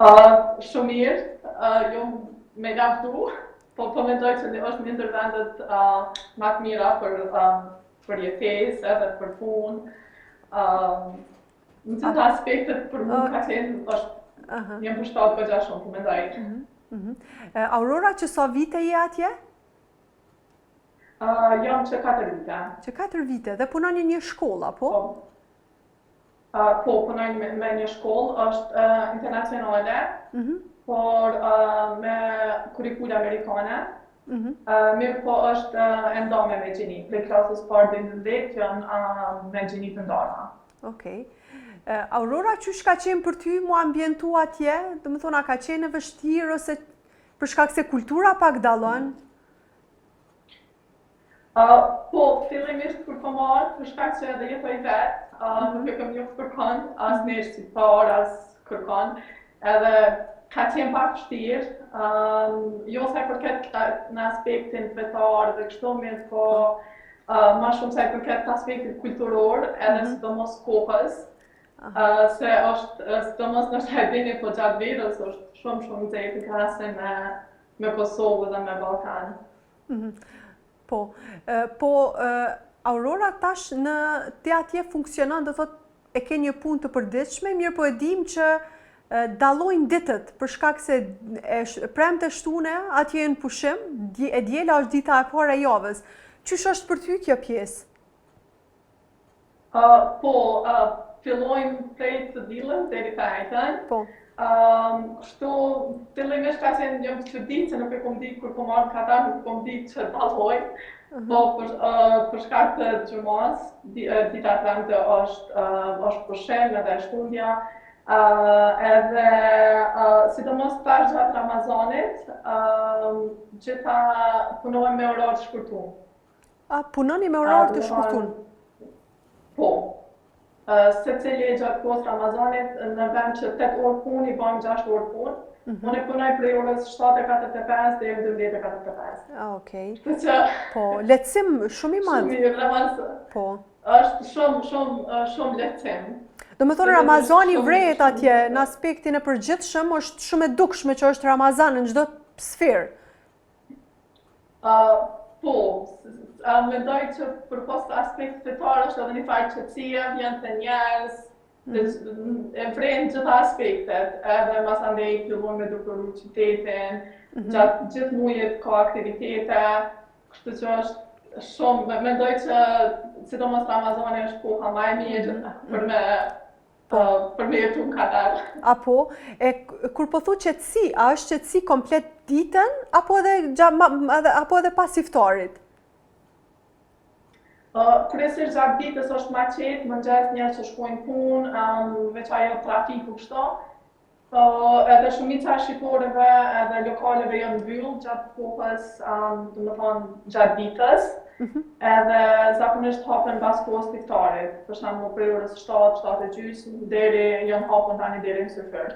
Shumë mirë, jo me lavdu, po mendoj që është një ndër vendet më të mira për jetesë edhe për punë. Në të aspektet për mua ka qenë është një përshtatë goxha shumë, po mendoj. Aurora, që sa vite je atje? Jam që 4 vite. Që 4 vite, dhe punon në një shkollë, apo? Po, punoj me një shkollë, është internacionale, por me kurikula amerikane. Mirë po është e ndame me gjeni, prej klasës parë dhe në 10 janë me gjeni të ndarma. Okej. Aurora, qysh ka qenë për ty mu ambientu atje? Dhe më thona, ka qenë e vështirë ose për shkak se kultura pak dallon? Po, fillimisht kur po marrë, për shkak që edhe jetoj vetë, nuk e kam njohur kërkon, as një shqiptar, as kërkon, edhe ka qenë pak vështirë, jo sa përket në aspektin fetar dhe kështu mirë, po ma shumë sa përket aspektit kulturor, edhe sidomos kohës, se është sidomos në Shqipërinë po gjatë verës është shumë nxehtë në krahasim me Kosovë dhe me Ballkan. Po, Aurora tash në ti atje funksionon, do thot e ke një punë të përditshme, mirë po e dim që dallojnë ditët për shkak se premte shtune atje në pushim, e diela është dita e parë e javës. Çysh është për ty kjo pjesë? Po, fillojmë prej të dilën deri pajtën. Po. Kështu, fillimisht ka qenë një çuditë se nuk e kom ditë kur po marrë Katar, nuk kom ditë që dalloj. Po për shkak të xhumas, dita premte është pushim edhe shtundja. Edhe sidomos tash gjatë Ramazanit, gjitha punojmë me orar të shkurtuar. Punoni me orar të shkurtuar? Po. Secili gjatë kohës Ramazanit, në vend që 8 orë punë, i bëjmë 6 orë punë. Unë e punoj prej orës 7:45 deri në 12:45. Okej. Kështu që po, lehtësim shumë i madh. Shumë mirë, Ramazan. Po. Është shumë lehtësim. Do me thonë Ramazani vret atje në aspektin e përgjithshëm, është shumë e dukshme që është Ramazan në çdo sferë. Po, mendoj që përpos aspektit fetar është edhe një farë qetësie, vjen te njerëz, e vren gjitha aspektet, edhe masandej fillon me dukuru qytetin, gjatë gjithë muajit ka aktivitete, kështu që është shumë, mendoj që sidomos Ramazani është koha më e mirë për me jetu në Katar. Apo, kur po thu qetësi, a është qetësi komplet ditën, apo edhe pas iftarit? Kryesisht gjatë ditës është ma qetë, mëngjes njerëz që shkojnë punë, veç ajo trafiku kështu. Edhe shumica e shqiporëve edhe lokaleve janë mbyllur gjatë kohës, domethënë gjatë ditës. Edhe zakonisht hapen pas kohës të iftarit, për shembull prej orës 7:30 deri janë hapur tani deri në sufër.